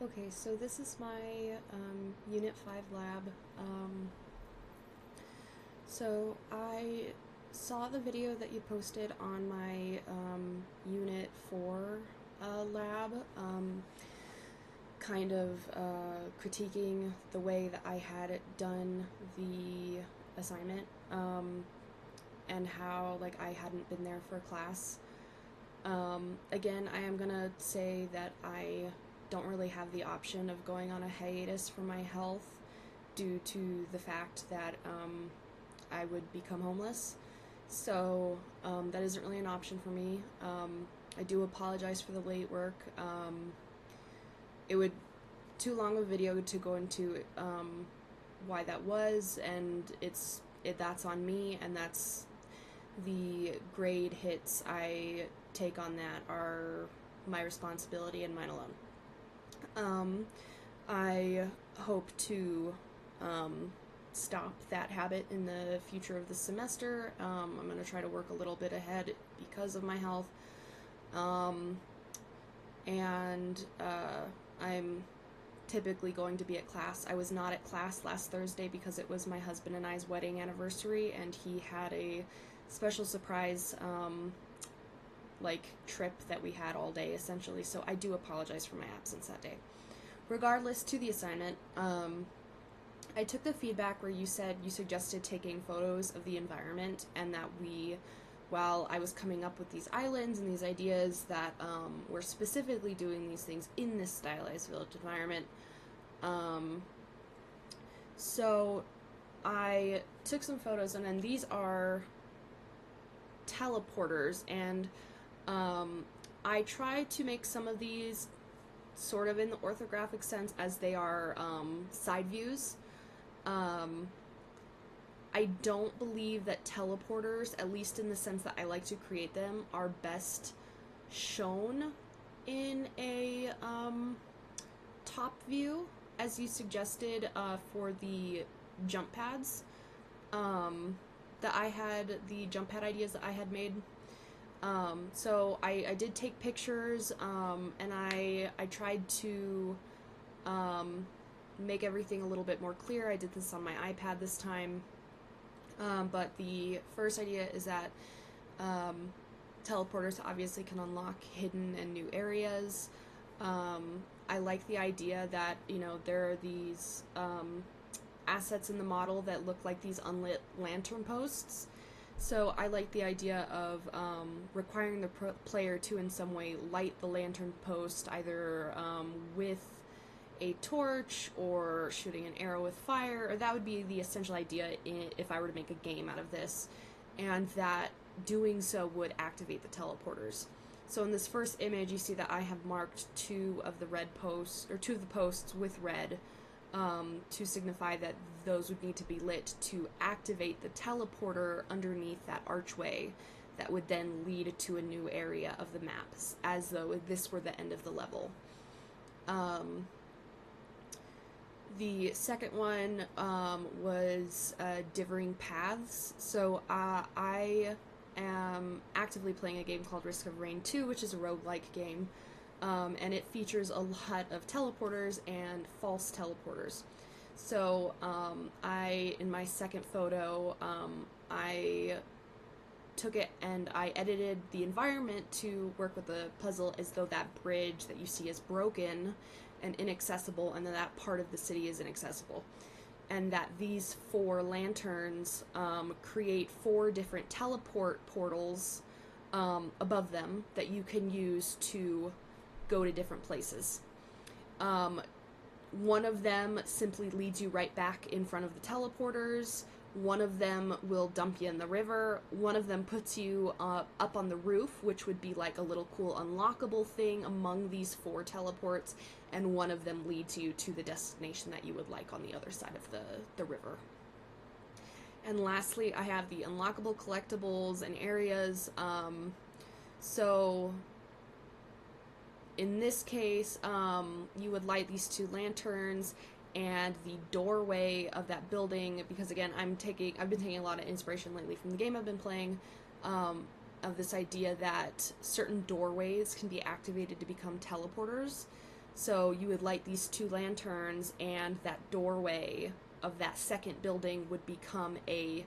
Okay, so this is my Unit 5 lab. So I saw the video that you posted on my Unit 4 lab, kind of critiquing the way that I had done the assignment, and how I hadn't been there for class. Again, I am gonna say that I don't really have the option of going on a hiatus for my health due to the fact that I would become homeless. So that isn't really an option for me. I do apologize for the late work. It would too long of a video to go into why that was, and that's on me, and that's the grade hits I take on that are my responsibility and mine alone. I hope to stop that habit in the future of the semester. I'm going to try to work a little bit ahead because of my health. And I'm typically going to be at class. I was not at class last Thursday because it was my husband and I's wedding anniversary, and he had a special surprise trip that we had all day essentially, so I do apologize for my absence that day. Regardless, to the assignment, I took the feedback where you suggested taking photos of the environment, and that while I was coming up with these islands and these ideas, that we're specifically doing these things in this stylized village environment. So I took some photos, and then these are teleporters, and I tried to make some of these sort of in the orthographic sense as they are side views. I don't believe that teleporters, at least in the sense that I like to create them, are best shown in a top view, as you suggested for the jump pads the jump pad ideas that I had made. So I did take pictures, and I tried to make everything a little bit more clear. I did this on my iPad this time. But the first idea is that teleporters obviously can unlock hidden and new areas. I like the idea that, there are these assets in the model that look like these unlit lantern posts. So I like the idea of requiring the player to in some way light the lantern post, either with a torch or shooting an arrow with fire, or that would be the essential idea if I were to make a game out of this, and that doing so would activate the teleporters. So in this first image, you see that I have marked two of the posts with red, to signify that those would need to be lit to activate the teleporter underneath that archway that would then lead to a new area of the maps, as though this were the end of the level. The second one was differing paths. So I am actively playing a game called Risk of Rain 2, which is a roguelike game, and it features a lot of teleporters and false teleporters. So in my second photo, I took it and I edited the environment to work with the puzzle as though that bridge that you see is broken and inaccessible, and then that part of the city is inaccessible. And that these four lanterns create four different teleport portals above them that you can use to go to different places. One of them simply leads you right back in front of the teleporters. One of them will dump you in the river. One of them puts you up on the roof, which would be like a little cool unlockable thing among these four teleports. And one of them leads you to the destination that you would like on the other side of the river. And lastly, I have the unlockable collectibles and areas. So in this case, you would light these two lanterns and the doorway of that building, because again, I've been taking a lot of inspiration lately from the game I've been playing, of this idea that certain doorways can be activated to become teleporters. So you would light these two lanterns, and that doorway of that second building would become a